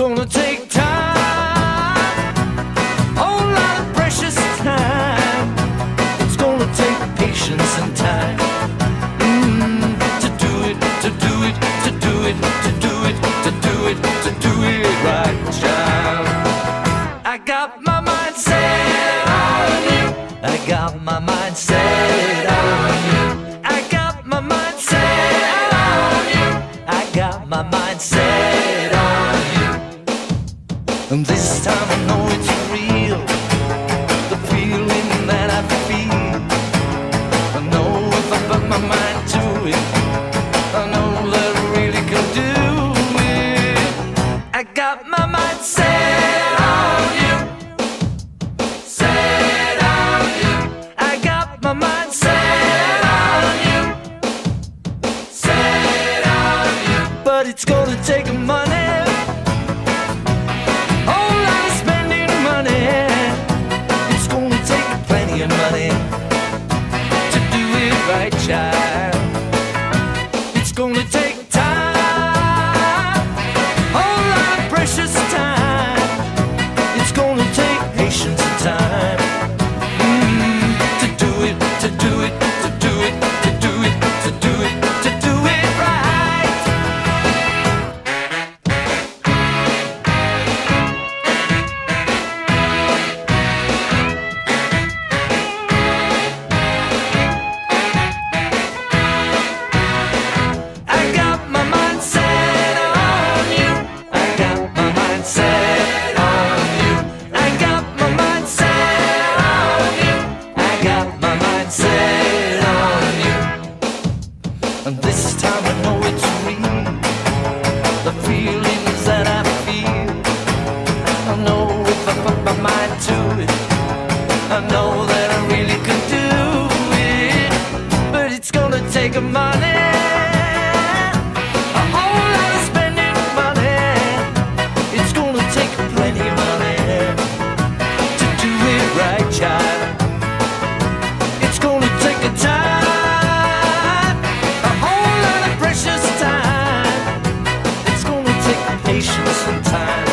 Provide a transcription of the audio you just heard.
gonna take time, whole lot of precious time. It's gonna take patience and time to do it, to do it, to do it, to do it, to do it, to do it right, child. I got my mind set on you. I got my mind set on you. I got my mind set on you. I got my mind set on you. And this time I know it's real, the feeling that I feel. I know if I put my mind to it, I know that I really can do it. I got my mind set on you, set on you. I got my mind set on you, set on you. But it's gonna take money, whole lot of spending money. It's gonna take plenty of money to do it right, child. It's gonna take time, whole lot of precious time. It's gonna take patience and time to do it, to do it, to do it, to do it, to do it, to do it right. I got my mind set on you. I got my mind set on you. I got my mind set on you. I got my mind set on you. And this time I know it's real, the feelings that I feel. I know if I put my mind to it, I know that I really could do it. But it's gonna take money, a whole lot of spending money. It's gonna take plenty of money to do it right, child. It's gonna take a time, a whole lot of precious time. It's gonna take patience and time